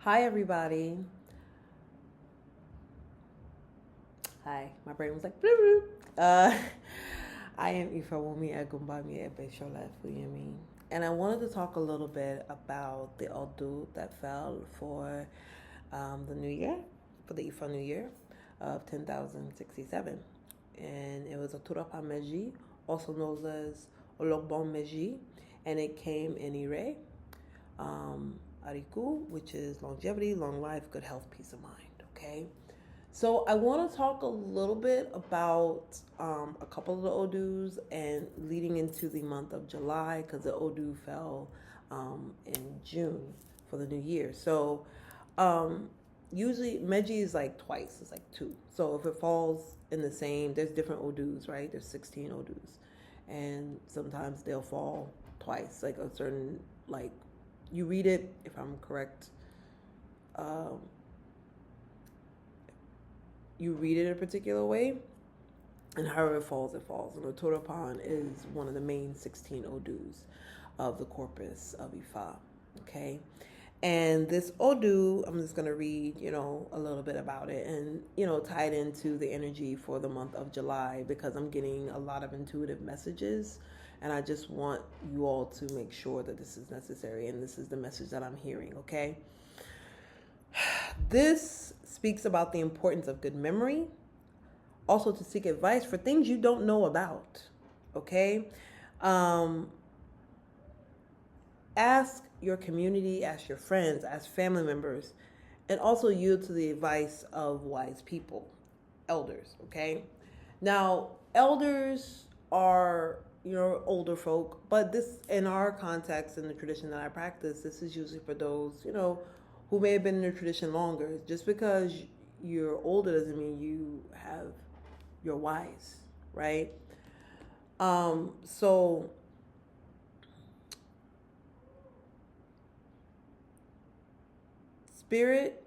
Hi, everybody. Hi, my brain was like, bloop, bloop. I am Ifàwumi, Eegúngbami, Egbésola, Efunyemi. And I wanted to talk a little bit about the Odu that fell for the New Year, for the Ifà New Year of 10,067. And it was a Turapa Meji, also known as Ologbon Meji, and it came in Ire, Ariku, which is longevity, long life, good health, peace of mind. Okay. So I want to talk a little bit about a couple of the Odus and leading into the month of July because the Odu fell in June for the new year. So usually Meji is like twice, it's like two. So if it falls in the same, there's different Odus, right? There's 16 Odus. And sometimes they'll fall twice, like a certain, like you read it, if I'm correct, um, you read it a particular way, and however it falls, it falls. And the Torapan is one of the main 16 Odus of the corpus of Ifá. Okay. And this Odu, I'm just going to read, a little bit about it and, tie it into the energy for the month of July because I'm getting a lot of intuitive messages. And I just want you all to make sure that this is necessary and this is the message that I'm hearing, okay? This speaks about the importance of good memory, also to seek advice for things you don't know about, okay? Ask your community, ask your friends, ask family members, and also yield to the advice of wise people, elders, okay? Now, elders are, older folk, but this, in our context, in the tradition that I practice, this is usually for those, who may have been in the tradition longer. Just because you're older doesn't mean you're wise, right? So Spirit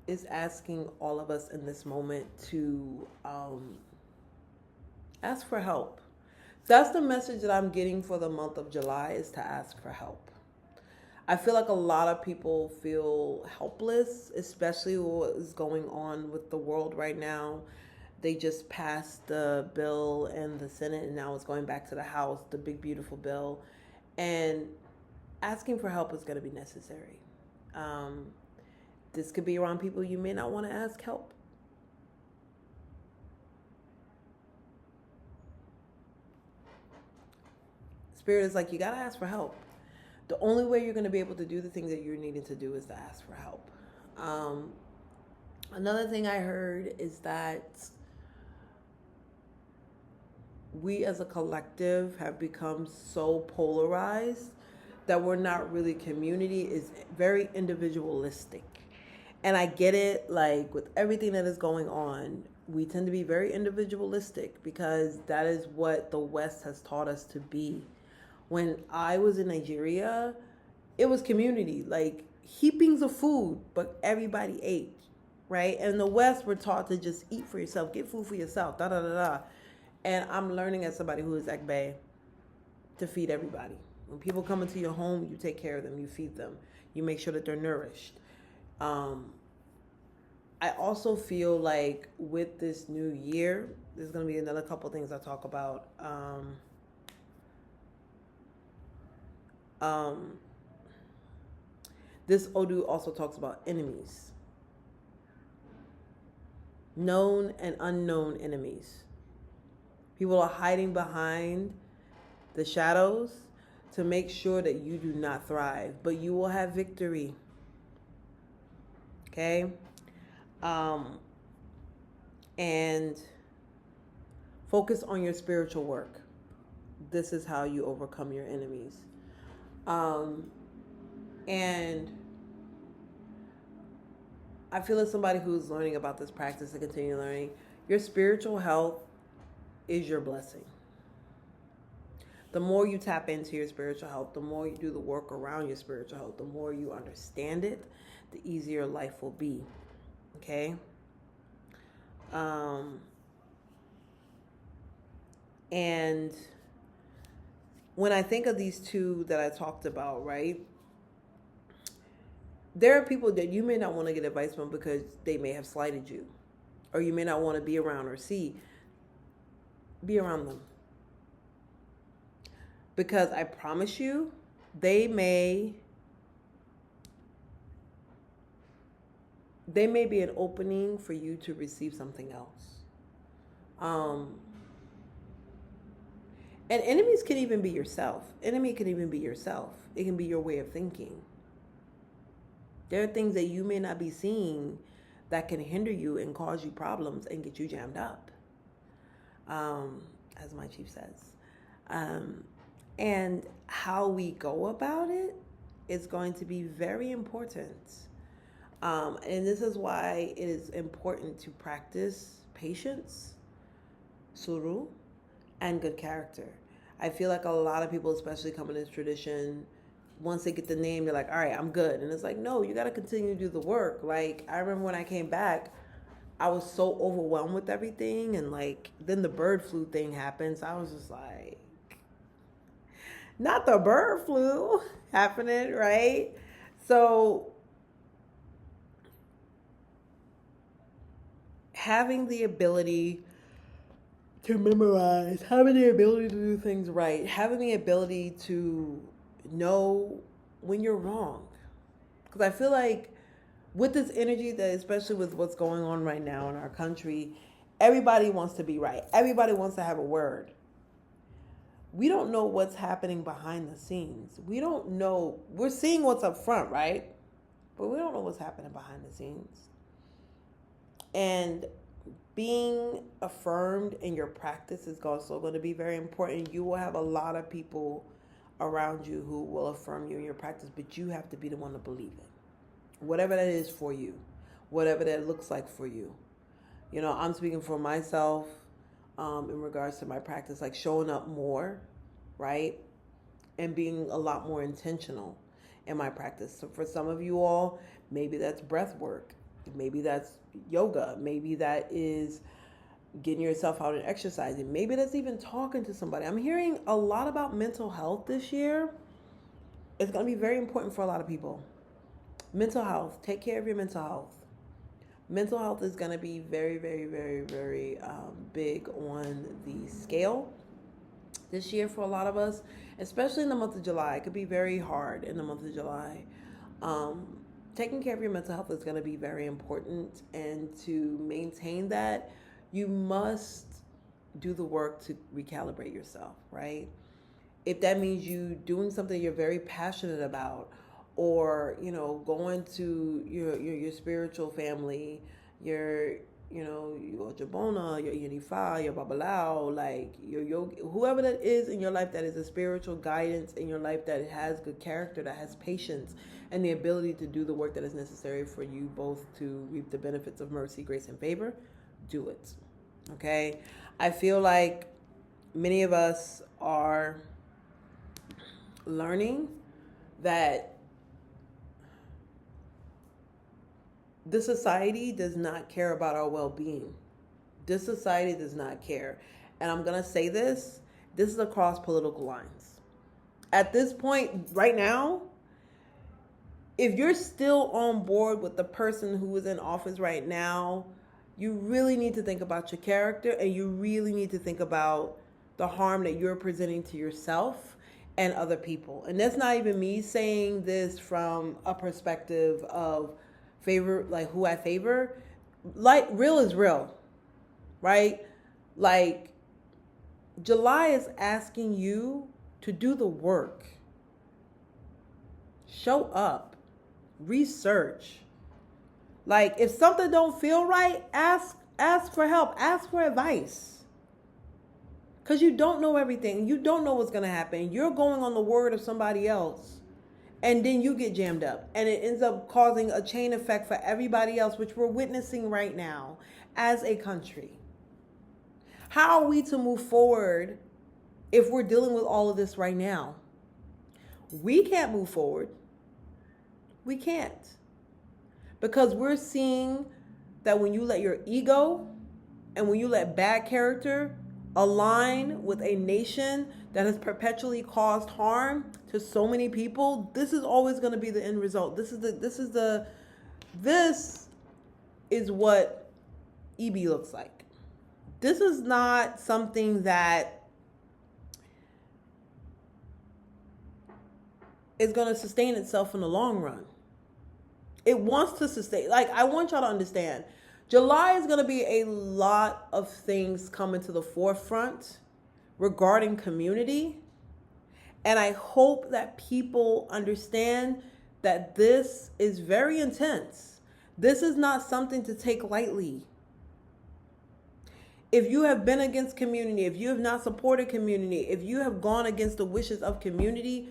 is asking all of us in this moment to ask for help. That's the message that I'm getting for the month of July, is to ask for help. I feel like a lot of people feel helpless, especially what is going on with the world right now. They just passed the bill in the Senate and now it's going back to the House, the big, beautiful bill. And asking for help is going to be necessary. This could be around people you may not want to ask help. Spirit is like, you got to ask for help. The only way you're going to be able to do the things that you're needing to do is to ask for help. Another thing I heard is that we as a collective have become so polarized that we're not really community, is very individualistic. And I get it, like with everything that is going on, we tend to be very individualistic because that is what the West has taught us to be. When I was in Nigeria, it was community, like heapings of food, but everybody ate, right? And in the West, we're taught to just eat for yourself, get food for yourself, da da da da. And I'm learning as somebody who is Egbe to feed everybody. When people come into your home, you take care of them, you feed them, you make sure that they're nourished. I also feel like with this new year, there's going to be another couple things I talk about. This Odu also talks about enemies, known and unknown enemies. People are hiding behind the shadows to make sure that you do not thrive, but you will have victory. Okay? And focus on your spiritual work. This is how you overcome your enemies. And I feel as somebody who's learning about this practice and continue learning, your spiritual health is your blessing. The more you tap into your spiritual health, the more you do the work around your spiritual health, the more you understand it, the easier life will be. Okay? And when I think of these two that I talked about, right? there are people that you may not want to get advice from because they may have slighted you, or you may not want to be around or see. Be around them. Because I promise you, they may be an opening for you to receive something else. And enemies can even be yourself. Enemy can even be yourself. It can be your way of thinking. There are things that you may not be seeing that can hinder you and cause you problems and get you jammed up, as my chief says. And how we go about it is going to be very important. And this is why it is important to practice patience, suru, and good character. I feel like a lot of people, especially coming in this tradition, once they get the name, they're like, all right, I'm good. And it's like, no, you got to continue to do the work. Like, I remember when I came back, I was so overwhelmed with everything. And like, then the bird flu thing happened. So I was just like, not the bird flu happening, right? So having the ability to memorize, having the ability to do things right, having the ability to know when you're wrong. Because I feel like with this energy, that especially with what's going on right now in our country, everybody wants to be right. Everybody wants to have a word. We don't know what's happening behind the scenes. We don't know. We're seeing what's up front, right? But we don't know what's happening behind the scenes. And being affirmed in your practice is also going to be very important. You will have a lot of people around you who will affirm you in your practice, but you have to be the one to believe it. Whatever that is for you, whatever that looks like for you. You know, I'm speaking for myself in regards to my practice, like showing up more, right? And being a lot more intentional in my practice. So for some of you all, maybe that's breath work. Maybe that's yoga. Maybe that is getting yourself out and exercising. Maybe that's even talking to somebody. I'm hearing a lot about mental health this year. It's going to be very important for a lot of people. Mental health. Take care of your mental health. Mental health is going to be very, very, very, very big on the scale this year for a lot of us, especially in the month of July. It could be very hard in the month of July. Taking care of your mental health is going to be very important, and to maintain that, you must do the work to recalibrate yourself, right? If that means you doing something you're very passionate about, or, you know, going to your spiritual family, your Jabona, your Yenifa, your Babalao, like your yogi, whoever that is in your life that is a spiritual guidance in your life, that has good character, that has patience, and the ability to do the work that is necessary for you both to reap the benefits of mercy, grace, and favor, do it. Okay? I feel like many of us are learning that this society does not care about our well-being. This society does not care. And I'm going to say this is across political lines. At this point, right now, if you're still on board with the person who is in office right now, you really need to think about your character, and you really need to think about the harm that you're presenting to yourself and other people. And that's not even me saying this from a perspective of favor, like who I favor. Like, real is real, right? Like, July is asking you to do the work. Show up. Research. Like, if something don't feel right, ask for help. Ask for advice. Because you don't know everything. You don't know what's going to happen. You're going on the word of somebody else. And then you get jammed up. And it ends up causing a chain effect for everybody else, which we're witnessing right now as a country. How are we to move forward if we're dealing with all of this right now? We can't move forward. We can't. Because we're seeing that when you let your ego and when you let bad character align with a nation that has perpetually caused harm to so many people, this is always going to be the end result. This is what EB looks like. This is not something that is going to sustain itself in the long run. It wants to sustain. Like, I want y'all to understand, July is going to be a lot of things coming to the forefront regarding community. And I hope that people understand that this is very intense. This is not something to take lightly. If you have been against community, if you have not supported community, if you have gone against the wishes of community,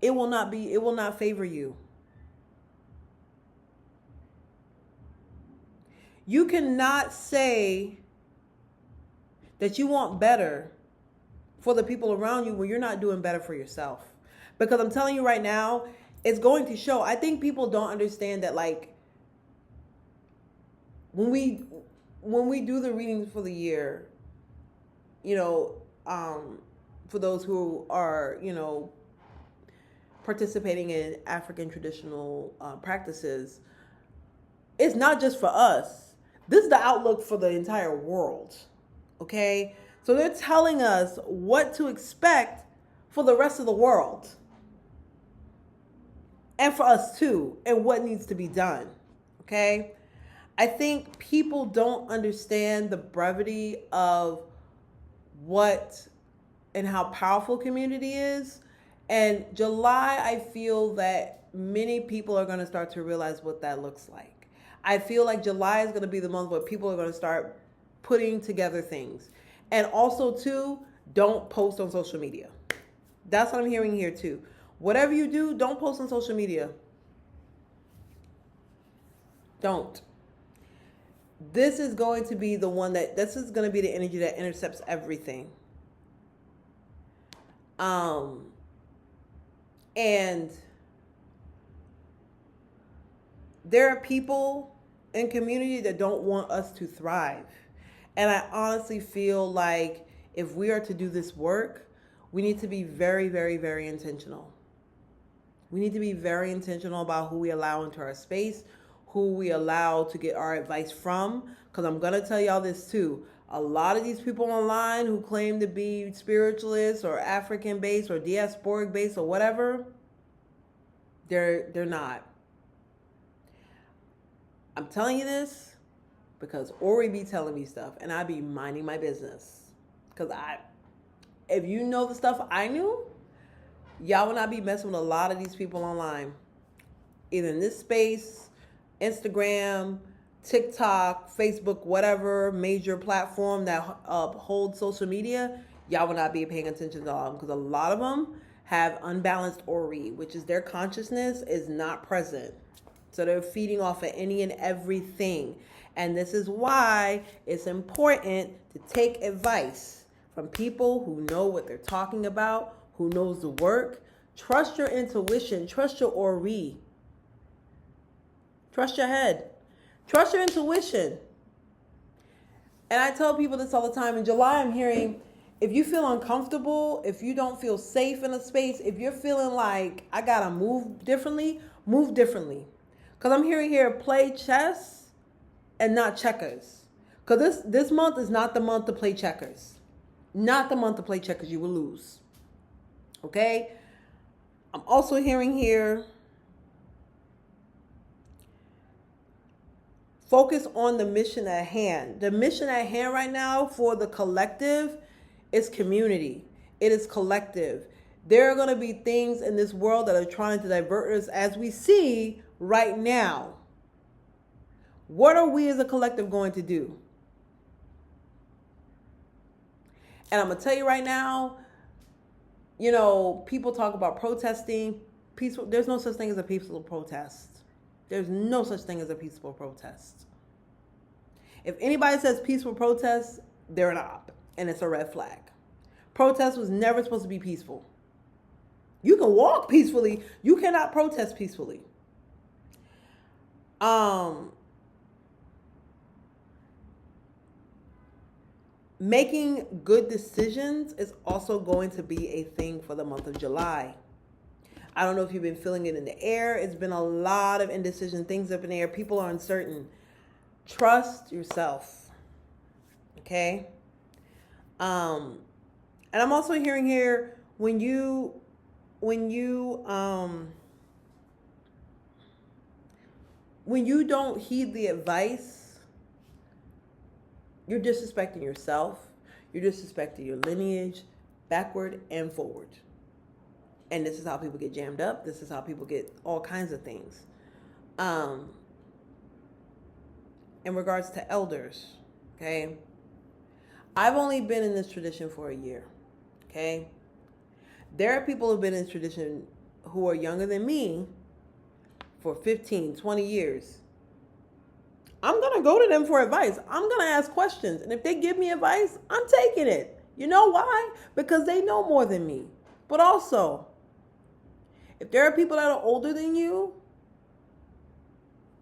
it will not favor you. You cannot say that you want better for the people around you when you're not doing better for yourself. Because I'm telling you right now, it's going to show. I think people don't understand that, like, when we do the readings for the year, you know, for those who are, you know, participating in African traditional practices, it's not just for us. This is the outlook for the entire world, okay? So they're telling us what to expect for the rest of the world. And for us too, and what needs to be done, okay? I think people don't understand the brevity of what and how powerful community is. And July, I feel that many people are going to start to realize what that looks like. I feel like July is going to be the month where people are going to start putting together things. And also, too, don't post on social media. That's what I'm hearing here, too. Whatever you do, don't post on social media. Don't. This is going to be the one this is going to be the energy that intercepts everything. And there are people in community that don't want us to thrive. And I honestly feel like if we are to do this work, we need to be very, very, very intentional. We need to be very intentional about who we allow into our space, who we allow to get our advice from. Because I'm going to tell y'all this too. A lot of these people online who claim to be spiritualists or African-based or diasporic-based or whatever, they're not. I'm telling you this because Ori be telling me stuff and I be minding my business. Because if you know the stuff I knew, y'all will not be messing with a lot of these people online. Either in this space, Instagram, TikTok, Facebook, whatever major platform that holds social media, y'all will not be paying attention to all because a lot of them have unbalanced Ori, which is their consciousness is not present. So they're feeding off of any and everything. And this is why it's important to take advice from people who know what they're talking about, who knows the work. Trust your intuition. Trust your Ori. Trust your head. Trust your intuition. And I tell people this all the time. In July, I'm hearing, if you feel uncomfortable, if you don't feel safe in a space, if you're feeling like I got to move differently, move differently. Because I'm hearing here, play chess and not checkers. Because this month is not the month to play checkers. Not the month to play checkers. You will lose. Okay? I'm also hearing here, focus on the mission at hand. The mission at hand right now for the collective is community. It is collective. There are going to be things in this world that are trying to divert us as we see right now. What are we as a collective going to do? And I'm going to tell you right now, you know, people talk about protesting. Peaceful. There's no such thing as a peaceful protest. There's no such thing as a peaceful protest. If anybody says peaceful protest, they're an op, and it's a red flag. Protest was never supposed to be peaceful. You can walk peacefully. You cannot protest peacefully. making good decisions is also going to be a thing for the month of July. I don't know if you've been feeling it in the air. It's been a lot of indecision, things up in the air. People are uncertain. Trust yourself. Okay? And I'm also hearing here when you don't heed the advice, you're disrespecting yourself. You're disrespecting your lineage, backward and forward. And this is how people get jammed up. This is how people get all kinds of things. In regards to elders, okay? I've only been in this tradition for a year, okay? There are people who've been in this tradition who are younger than me for 15, 20 years. I'm going to go to them for advice. I'm going to ask questions. And if they give me advice, I'm taking it. You know why? Because they know more than me. But also, if there are people that are older than you,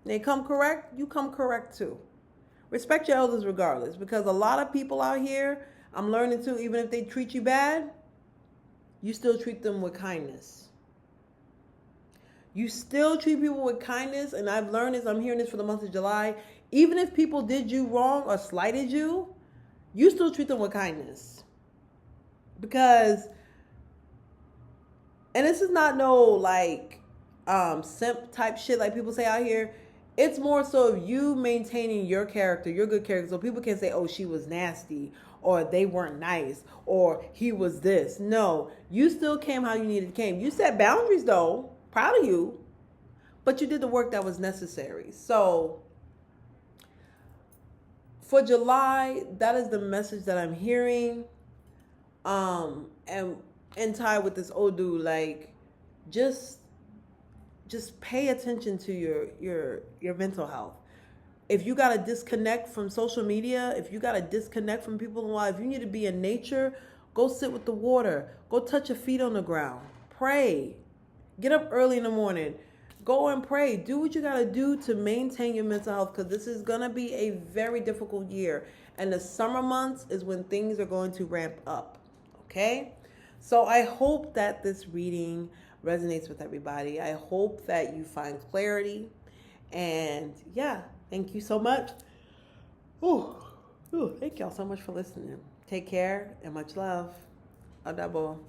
they come correct, you come correct too. Respect your elders regardless, because a lot of people out here, I'm learning too, even if they treat you bad, you still treat them with kindness. You still treat people with kindness, and I've learned this, I'm hearing this for the month of July, even if people did you wrong or slighted you, you still treat them with kindness. Because, and this is not no like simp type shit like people say out here. It's more so of you maintaining your character, your good character, so people can say, oh, she was nasty, or they weren't nice, or he was this. No, you still came how you needed to came. You set boundaries though, proud of you, but you did the work that was necessary. So for July, that is the message that I'm hearing. And tied with this Odu, like just pay attention to your mental health. If you got to disconnect from social media, if you got to disconnect from people in life, if you need to be in nature, go sit with the water. Go touch your feet on the ground. Pray. Get up early in the morning. Go and pray. Do what you got to do to maintain your mental health, because this is going to be a very difficult year. And the summer months is when things are going to ramp up. Okay? So I hope that this reading resonates with everybody. I hope that you find clarity. And yeah, thank you so much. Thank y'all so much for listening. Take care and much love. Adabo.